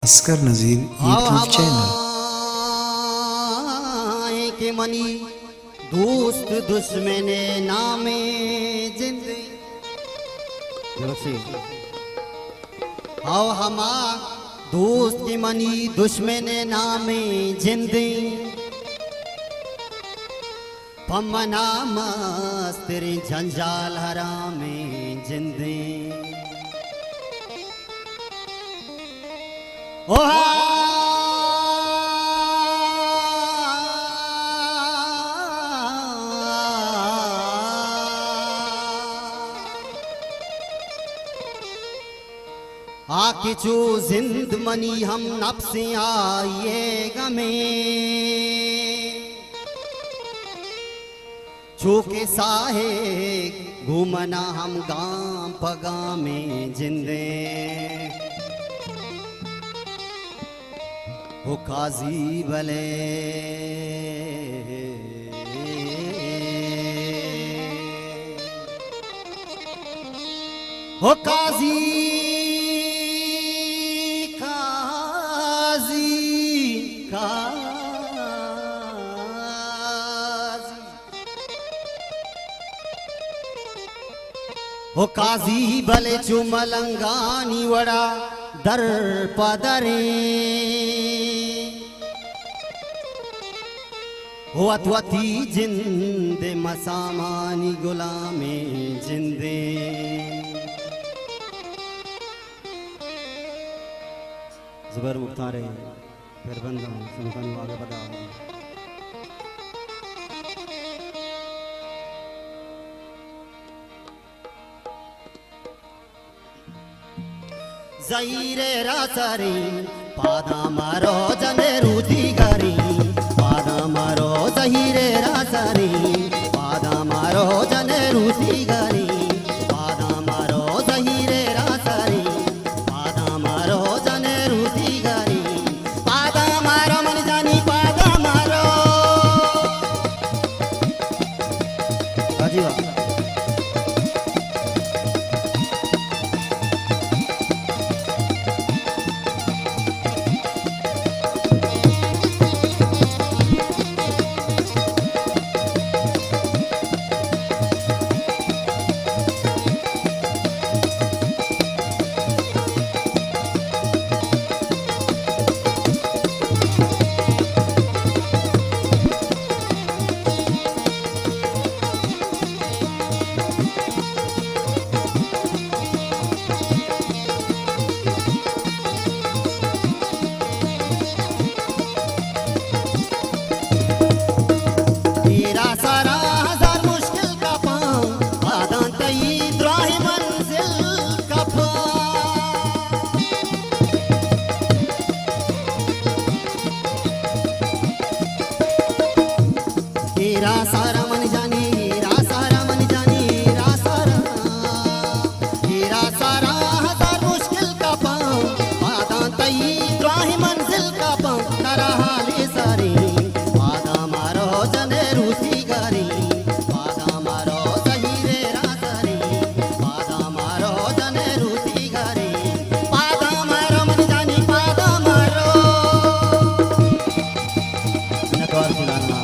असगर नज़ीर YouTube channel के money दोस्त दुश्मने नामे जिंदगी आओ हमा दोस्त की मनी दुश्मने नामे जिंदगी पमना मस्त तेरे जंजाल हरामे जिंदगी ओ आके जो जिंद मनी हम नफ्से आए गमे चूके साहे घूमना हम गाम पगा में जिंदे हो काजी भले हो काजी काजी काजी हो काजी भले चुमलंगानी वड़ा दर पदरे हो अथवती जिंदे मसामानी गुलामे जिंदे ज़बर मुख्तारे फिर बंदा सुनकर आगे बता ज़हीरे रासरी पादा मारो जने रूती गरी पादा मारो ज़हीरे रासरी पादा मारो जने रूती गरी पादा मारो ज़हीरे रासरी पादा मारो जने रूती गरी पादा मारो मन जानी पादा मारो अजीवा सारा मन जानी हीरा सारा मन जानी हीरा सारा हजार मुश्किल का पाँव पादा तई द्राही मंजिल का पाँव तारा हाले सारी पादा मारो जने रूसी गारी पादा मारो ज़हीरे रासरी पादा मारो जने रूसी गारी पादा मारो मन जानी पादा मारो नकार सुनाना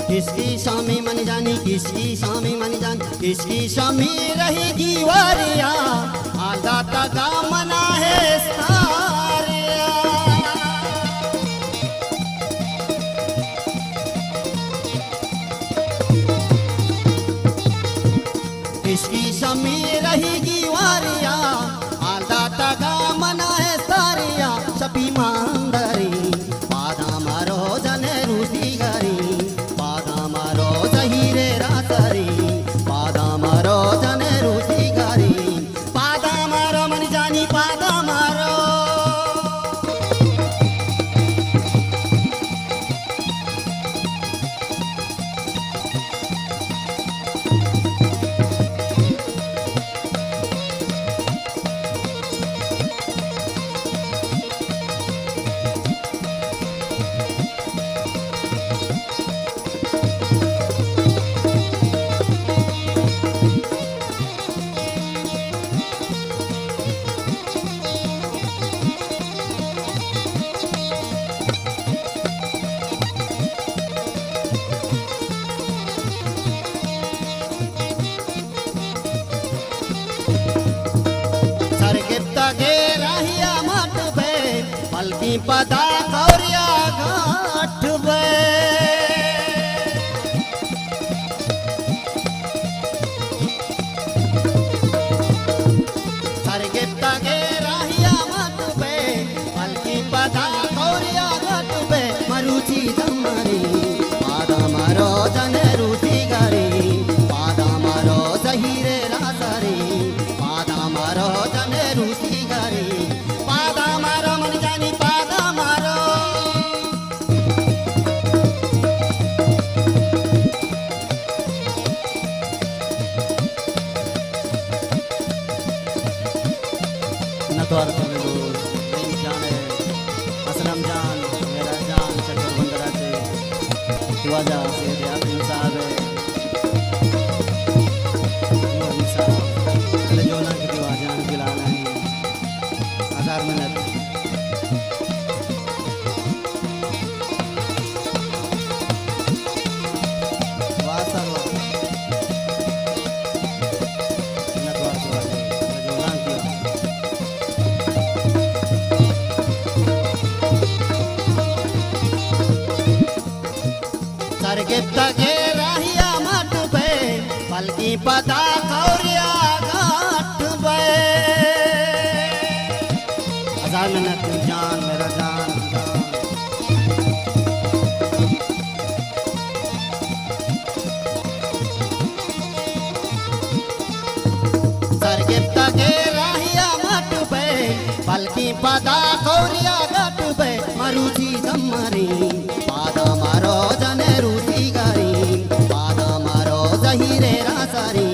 किसकी शामी मन जानी किसकी शामी मन जानी किसकी शामी रहेगी वारिया आधा तका मना है सारिया किसकी शामी रहेगी वारिया आधा तका मना है सारिया छपी मांदरी पादा मारो जने रूसी गरी पादा मारो ज़हीरे रासरी पादा पलकी पदा कौरिया घाट बे सरगे तगे राहिया मत बे पलकी पदा कौरिया घाट बे मरुची दमरी पादा मारो जने रूठी गरी पादा मारो जहीरे रासरी पादा मारो जने रूठी गरी पादा मारो मन जानी पादा मारो नतवार प्रेम जान है असलम जान मेरा जान चक्कर बंदरा से दुआजा से यासीन साहब है जो ना की दुआ जान बिलाल है हजार मिनट वासरवा नतवार दुआ जो ना की सरगे तगे राहिया मट बे पलकी पदा कौरिया घाट बे हजार मिनट जान मेरा जान सरगे तगे राहिया मट बे पलकी पदा कौरिया घाट बे मरुची जमरी पादा मारो जने रूठी गरी पादा मारो जहीरे रासरी